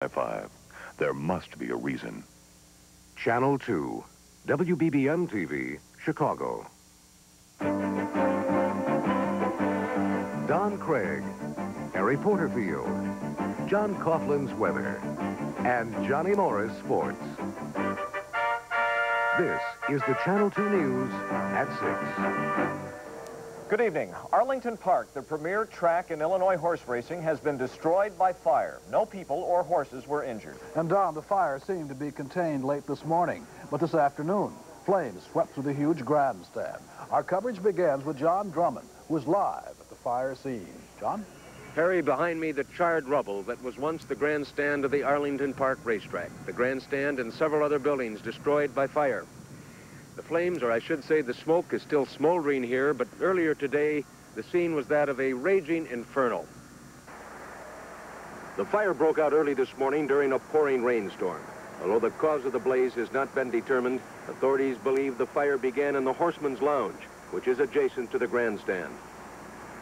5. There must be a reason. Channel 2, WBBM-TV Chicago. Don Craig, Harry Porterfield, John Coughlin's weather, and Johnny Morris sports. This is the Channel 2 News at 6. Good evening. Arlington Park, the premier track in Illinois horse racing, has been destroyed by fire. No people or horses were injured. And Don, the fire seemed to be contained late this morning, but this afternoon, flames swept through the huge grandstand. Our coverage begins with John Drummond, who is live at the fire scene. John? Harry, behind me, the charred rubble that was once the grandstand of the Arlington Park racetrack. The grandstand and several other buildings destroyed by fire. The flames, or I should say the smoke, is still smoldering here, but earlier today, the scene was that of a raging inferno. The fire broke out early this morning during a pouring rainstorm. Although the cause of the blaze has not been determined, authorities believe the fire began in the Horseman's Lounge, which is adjacent to the grandstand.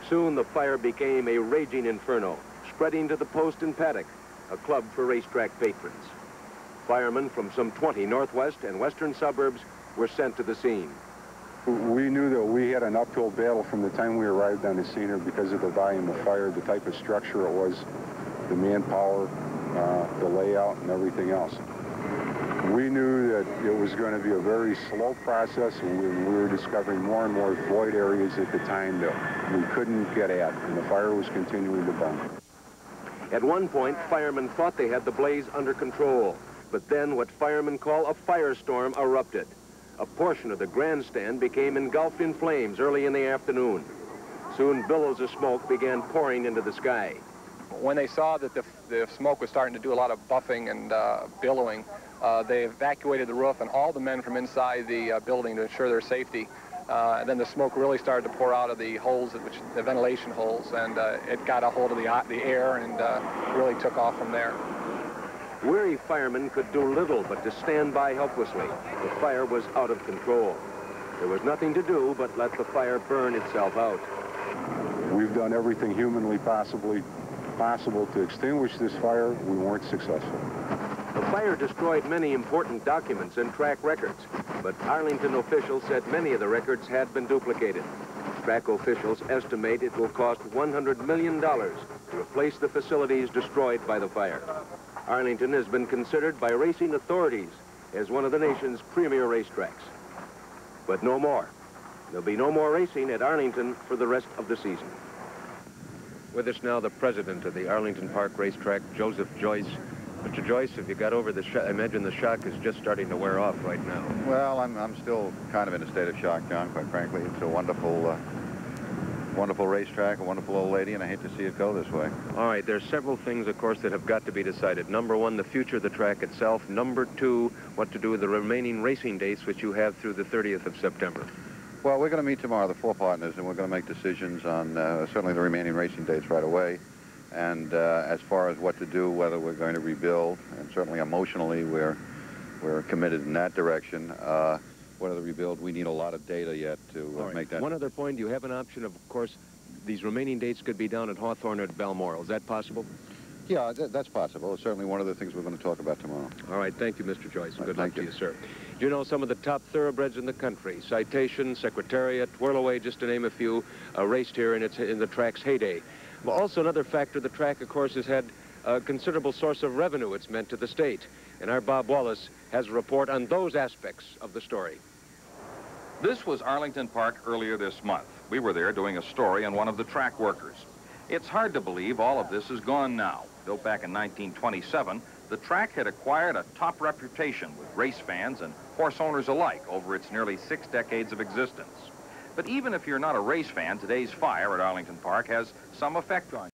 Soon the fire became a raging inferno, spreading to the Post and Paddock, a club for racetrack patrons. Firemen from some 20 northwest and western suburbs were sent to the scene. We knew that we had an uphill battle from the time we arrived on the scene here because of the volume of fire, the type of structure it was, the manpower, the layout, and everything else. We knew that it was going to be a very slow process, and we were discovering more and more void areas at the time that we couldn't get at, and the fire was continuing to burn. At one point, firemen thought they had the blaze under control, but then what firemen call a firestorm erupted. A portion of the grandstand became engulfed in flames early in the afternoon. Soon billows of smoke began pouring into the sky. When they saw that the smoke was starting to do a lot of buffing and billowing, they evacuated the roof and all the men from inside the building to ensure their safety. And then the smoke really started to pour out of the holes, the ventilation holes, and it got a hold of the air and really took off from there. Weary firemen could do little but to stand by helplessly. The fire was out of control. There was nothing to do but let the fire burn itself out. We've done everything humanly possible to extinguish this fire. We weren't successful. The fire destroyed many important documents and track records, but Arlington officials said many of the records had been duplicated. Track officials estimate it will cost $100 million to replace the facilities destroyed by the fire. Arlington has been considered by racing authorities as one of the nation's premier racetracks. But no more. There'll be no more racing at Arlington for the rest of the season. With us now, the president of the Arlington Park Racetrack, Joseph Joyce. Mr. Joyce, have you got over the shock? I imagine the shock is just starting to wear off right now. Well, I'm still kind of in a state of shock, John, quite frankly. It's a wonderful racetrack, a wonderful old lady, and I hate to see it go this way. All right, there's several things, of course, that have got to be decided. Number one, the future of the track itself. Number two, what to do with the remaining racing dates, which you have through the 30th of September. Well, we're going to meet tomorrow, the four partners, and we're going to make decisions on certainly the remaining racing dates right away. And as far as what to do, whether we're going to rebuild, and certainly emotionally we're committed in that direction. Whether to rebuild, we need a lot of data yet to make that. One other point, you have an option of course, these remaining dates could be down at Hawthorne or at Balmoral. Is that possible? Yeah, that's possible. It's certainly one of the things we're going to talk about tomorrow. All right, thank you, Mr. Joyce. Good luck to you, sir. Do you know some of the top thoroughbreds in the country? Citation, Secretariat, Whirlaway, just to name a few, raced here in the track's heyday. Well, also another factor, the track, of course, has had a considerable source of revenue it's meant to the state. And our Bob Wallace has a report on those aspects of the story. This was Arlington Park earlier this month. We were there doing a story on one of the track workers. It's hard to believe all of this is gone now. Built back in 1927, the track had acquired a top reputation with race fans and horse owners alike over its nearly 6 decades of existence. But even if you're not a race fan, today's fire at Arlington Park has some effect on you.